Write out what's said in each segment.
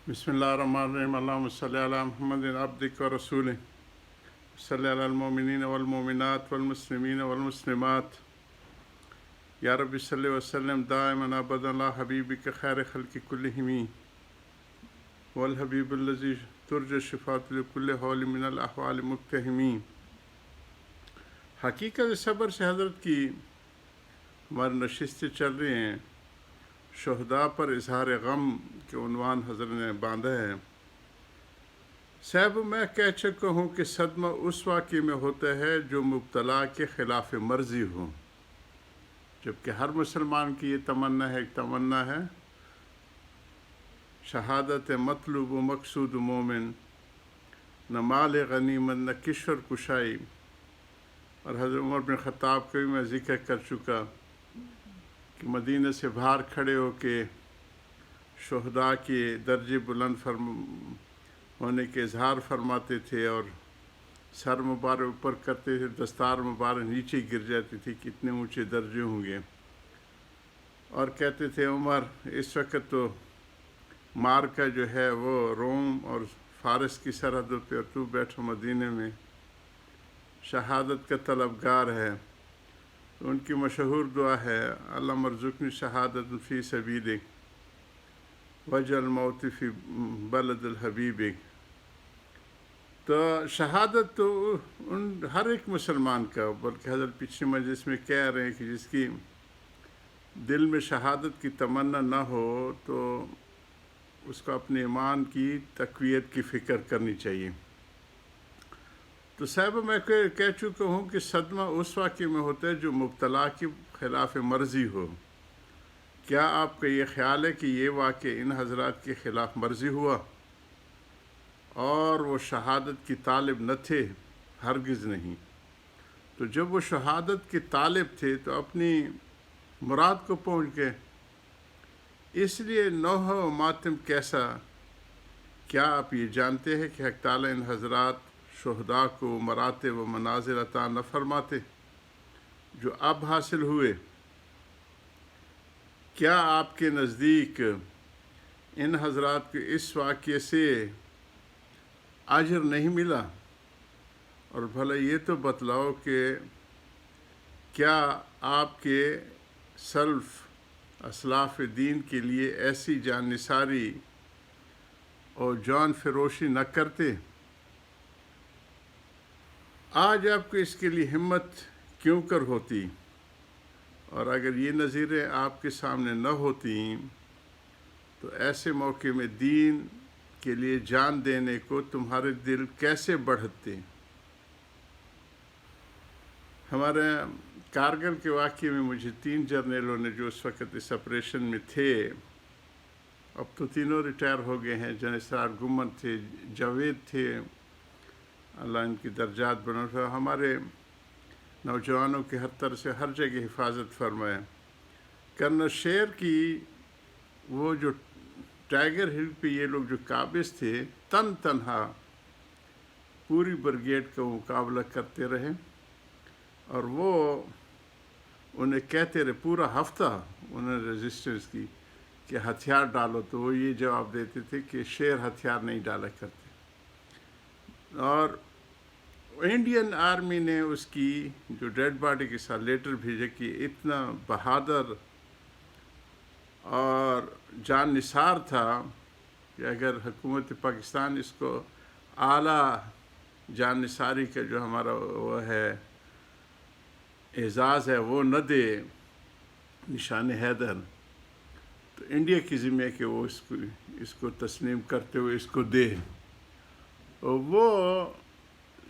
بسم اللہ الرحمن الرحیم اللہم صلی علی محمد عبدک و رسولہ صلی علی المؤمنین والمؤمنات والمسلمین والمسلمات یا رب صلی وسلم دائما ابدا علی حبیبک خیر خلق کلہم والحبیب الذی ترجى شفاعۃ لکل حول من الاحوال مقتحم۔ حقیقت صبر سے حضرت کی ہماری نشستیں چل رہی ہیں۔ شہداء پر اظہار غم کے عنوان حضرت نے باندھا ہے۔ صاحب میں کہہ چکا ہوں کہ صدمہ اس واقعے میں ہوتا ہے جو مبتلا کے خلاف مرضی ہو، جبکہ ہر مسلمان کی یہ تمنا ہے، ایک تمنا ہے شہادت مطلوب و مقصود مومن، نہ مال غنیمت نہ کشور کشائی۔ اور حضرت عمر بن خطاب کا بھی میں ذکر کر چکا کہ مدینہ سے باہر کھڑے ہو کے شہداء کے درجے بلند ہونے کے اظہار فرماتے تھے، اور سر مبارک اوپر کرتے تھے، دستار مبارک نیچے گر جاتی تھی، کتنے اونچے درجے ہوں گے۔ اور کہتے تھے عمر اس وقت تو مارکا جو ہے وہ روم اور فارس کی سرحدوں پہ، اور تو بیٹھو مدینہ میں شہادت کا طلبگار ہے۔ تو ان کی مشہور دعا ہے اللہم ارزقنی شہادت فی سبیلک واجعل موتی فی بلد الحبیبک۔ تو شہادت تو ہر ایک مسلمان کا، بلکہ حضرت پچھلے مجلس میں کہہ رہے ہیں کہ جس کی دل میں شہادت کی تمنا نہ ہو تو اس کو اپنے ایمان کی تقویت کی فکر کرنی چاہیے۔ تو صاحب میں کہہ چکا ہوں کہ صدمہ اس واقعے میں ہوتا ہے جو مبتلا کے خلاف مرضی ہو۔ کیا آپ کا یہ خیال ہے کہ یہ واقعہ ان حضرات کے خلاف مرضی ہوا اور وہ شہادت کی طالب نہ تھے؟ ہرگز نہیں۔ تو جب وہ شہادت کے طالب تھے تو اپنی مراد کو پہنچ گئے۔ اس لیے نوح و ماتم کیسا؟ کیا آپ یہ جانتے ہیں کہ حق تعالیٰ ان حضرات شہداء کو مراتب و منازل عطا نہ فرماتے جو اب حاصل ہوئے؟ کیا آپ کے نزدیک ان حضرات کو اس واقعے سے اجر نہیں ملا؟ اور بھلا یہ تو بتلاؤ کہ کیا آپ کے سلف اسلاف دین کے لیے ایسی جان نثاری اور جان فروشی نہ کرتے؟ آج آپ کو اس کے لیے ہمت کیوں کر ہوتی؟ اور اگر یہ نظیریں آپ کے سامنے نہ ہوتی تو ایسے موقع میں دین کے لیے جان دینے کو تمہارے دل کیسے بڑھتے؟ ہمارے کارگل کے واقعے میں مجھے 3 جرنیلوں نے جو اس وقت اس آپریشن میں تھے، اب تو تینوں ریٹائر ہو گئے ہیں، جنرل اسرار گمن تھے، جاوید تھے، اللہ ان کی درجات بنا، ہمارے نوجوانوں کے ہر طرح سے ہر جگہ حفاظت فرمائے۔ کرنل شیر کی وہ جو ٹائیگر ہل پہ یہ لوگ جو قابض تھے، تنہا پوری بریگیڈ کا مقابلہ کرتے رہے، اور وہ انہیں کہتے رہے، پورا ہفتہ انہوں نے ریزسٹنس کی کہ ہتھیار ڈالو، تو وہ یہ جواب دیتے تھے کہ شیر ہتھیار نہیں ڈالا کرتے۔ اور انڈین آرمی نے اس کی جو ڈیڈ باڈی کے ساتھ لیٹر بھیجا کہ اتنا بہادر اور جان نثار تھا کہ اگر حکومت پاکستان اس کو اعلیٰ جان نثاری کا جو ہمارا وہ ہے اعزاز ہے وہ نہ دے، نشان حیدر، تو انڈیا کی ذمہ ہے کہ وہ اس کو تسلیم کرتے ہوئے اس کو دے۔ اور وہ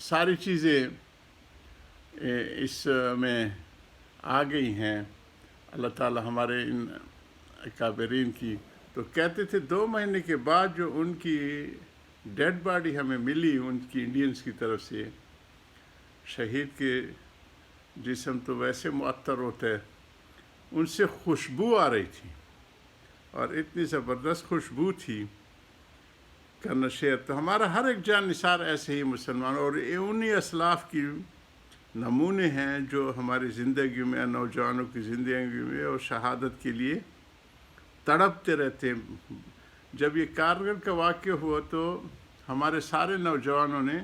ساری چیزیں اس میں آ گئی ہیں، اللہ تعالی ہمارے ان اکابرین کی۔ تو کہتے تھے 2 مہینے کے بعد جو ان کی ڈیڈ باڈی ہمیں ملی ان کی انڈینز کی طرف سے، شہید کے جسم تو ویسے معطر ہوتا ہے، ان سے خوشبو آ رہی تھی، اور اتنی زبردست خوشبو تھی کرنا شیر۔ تو ہمارا ہر ایک جان نثار ایسے ہی مسلمان، اور انہی اسلاف کی نمونے ہیں جو ہماری زندگی میں، نوجوانوں کی زندگی میں اور شہادت کے لیے تڑپتے رہتے ہیں۔ جب یہ کارگل کا واقعہ ہوا تو ہمارے سارے نوجوانوں نے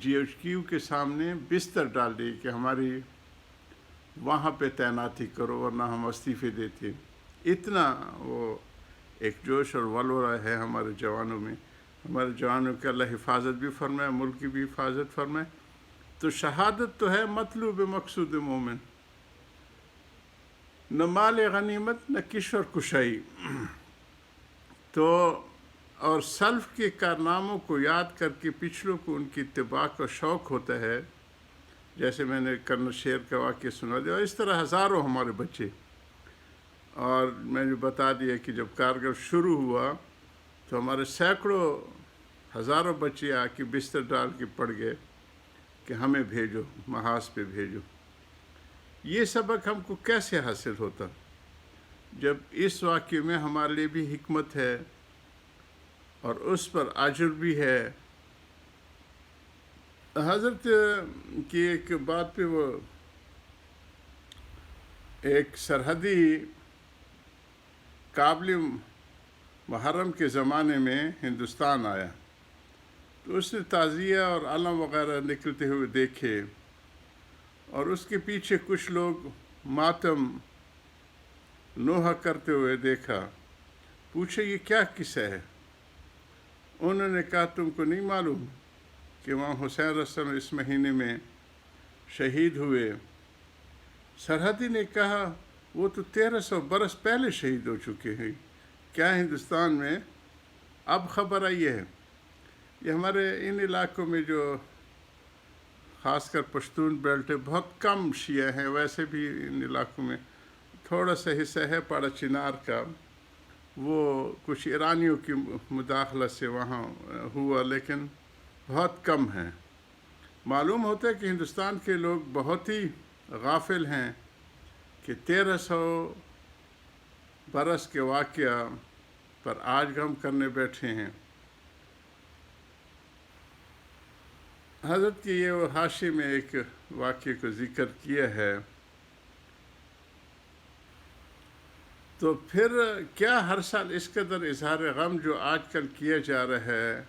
GHQ کے سامنے بستر ڈال دی کہ ہماری وہاں پہ تعیناتی کرو ورنہ ہم استعفے دیتے. اتنا وہ ایک جوش اور ولولہ ہے ہمارے جوانوں میں. ہمارے جوانوں کی اللہ حفاظت بھی فرمائے، ملک کی بھی حفاظت فرمائے. تو شہادت تو ہے مطلوب مقصود مومن، نہ مال غنیمت نہ کشور کشائی. تو اور سلف کے کارناموں کو یاد کر کے پچھلوں کو ان کی اتباع کا شوق ہوتا ہے. جیسے میں نے کرنل شیر کا واقعہ سنا دیا، اور اس طرح ہزاروں ہمارے بچے. اور میں نے بتا دیا کہ جب کارگل شروع ہوا تو ہمارے سینکڑوں ہزاروں بچے آ کے بستر ڈال کے پڑ گئے کہ ہمیں بھیجو، محاذ پہ بھیجو. یہ سبق ہم کو کیسے حاصل ہوتا جب اس واقعے میں ہمارے لیے بھی حکمت ہے اور اس پر اجر بھی ہے. حضرت کی ایک بات پہ وہ ایک سرحدی قابل محرم کے زمانے میں ہندوستان آیا تو اس نے تعزیہ اور علم وغیرہ نکلتے ہوئے دیکھے، اور اس کے پیچھے کچھ لوگ ماتم نوحہ کرتے ہوئے دیکھا. پوچھے یہ کیا قصہ ہے؟ انہوں نے کہا تم کو نہیں معلوم کہ امام حسین رسول اس مہینے میں شہید ہوئے؟ سرحدی نے کہا وہ تو 1300 برس پہلے شہید ہو چکے ہیں، کیا ہندوستان میں اب خبر آئی ہے؟ یہ ہمارے ان علاقوں میں جو خاص کر پشتون بیلٹ ہے بہت کم شیعہ ہیں. ویسے بھی ان علاقوں میں تھوڑا سا حصہ ہے پاڑا چنار کا، وہ کچھ ایرانیوں کی مداخلت سے وہاں ہوا، لیکن بہت کم ہیں. معلوم ہوتا ہے کہ ہندوستان کے لوگ بہت ہی غافل ہیں کہ 1300 برس کے واقعہ پر آج غم کرنے بیٹھے ہیں. حضرت کی یہ حاشیے میں ایک واقعے کو ذکر کیا ہے. تو پھر کیا ہر سال اس قدر اظہار غم جو آج کل کیا جا رہا ہے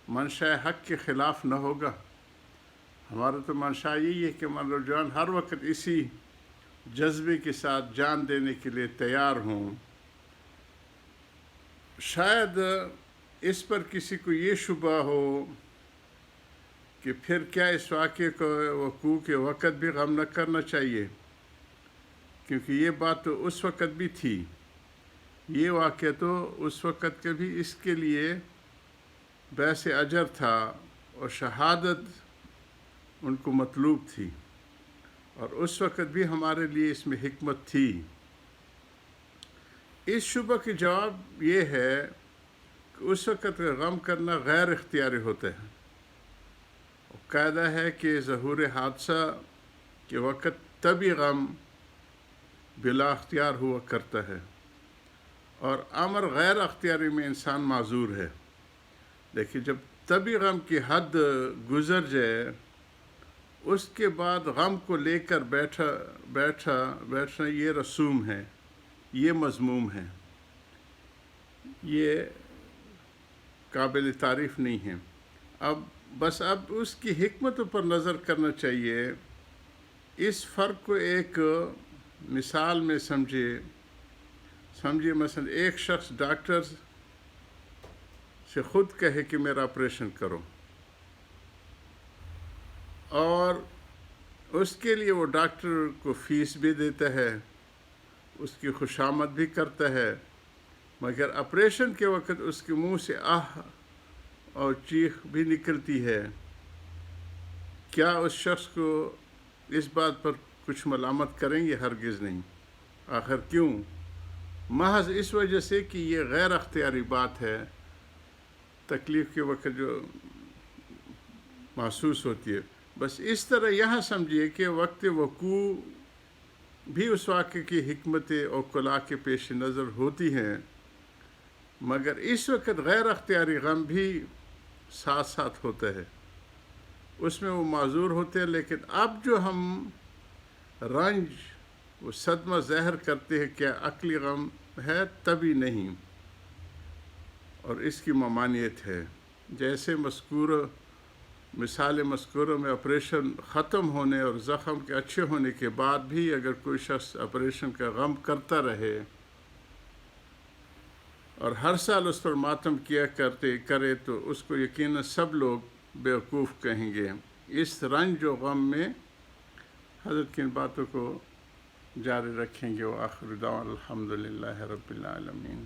منشاء حق کے خلاف نہ ہوگا؟ ہمارا تو منشاء یہی ہے کہ نوجوان ہر وقت اسی جذبے کے ساتھ جان دینے کے لیے تیار ہوں. شاید اس پر کسی کو یہ شبہ ہو کہ پھر کیا اس واقعے کو وقوع کے وقت بھی غم نہ کرنا چاہیے، کیونکہ یہ بات تو اس وقت بھی تھی. یہ واقعہ تو اس وقت کے بھی اس کے لیے باعث اجر تھا اور شہادت ان کو مطلوب تھی، اور اس وقت بھی ہمارے لیے اس میں حکمت تھی. اس شبہ کے جواب یہ ہے کہ اس وقت غم کرنا غیر اختیاری ہوتا ہے. قاعدہ ہے کہ ظہور حادثہ کے وقت طبی غم بلا اختیار ہوا کرتا ہے، اور امر غیر اختیاری میں انسان معذور ہے. دیکھیے جب طبی غم کی حد گزر جائے اس کے بعد غم کو لے کر بیٹھنا یہ رسوم ہے، یہ مذموم ہے، یہ قابل تعریف نہیں ہے. اب اس کی حکمتوں پر نظر کرنا چاہیے. اس فرق کو ایک مثال میں سمجھیے. مثلا ایک شخص ڈاکٹر سے خود کہے کہ میرا آپریشن کرو، اور اس کے لیے وہ ڈاکٹر کو فیس بھی دیتا ہے، اس کی خوشامد بھی کرتا ہے، مگر آپریشن کے وقت اس کے منہ سے آہ اور چیخ بھی نکلتی ہے. کیا اس شخص کو اس بات پر کچھ ملامت کریں گے؟ ہرگز نہیں. آخر کیوں؟ محض اس وجہ سے کہ یہ غیر اختیاری بات ہے، تکلیف کے وقت جو محسوس ہوتی ہے. بس اس طرح یہاں سمجھیے کہ وقت وقوع بھی اس واقعے کی حکمتیں اور کلا کے پیش نظر ہوتی ہیں، مگر اس وقت غیر اختیاری غم بھی ساتھ ساتھ ہوتا ہے، اس میں وہ معذور ہوتے ہیں. لیکن اب جو ہم رنج وہ صدمہ ظاہر کرتے ہیں کیا عقلی غم ہے؟ تبھی نہیں. اور اس کی ممانعت ہے۔ جیسے مثال مذکورہ میں آپریشن ختم ہونے اور زخم کے اچھے ہونے کے بعد بھی اگر کوئی شخص آپریشن کا غم کرتا رہے اور ہر سال اس پر ماتم کرے تو اس کو یقیناً سب لوگ بیوقوف کہیں گے۔ اس رنج و غم میں حضرت کن باتوں کو جاری رکھیں گے۔ وآخر دعوانا الحمدللہ رب العالمین۔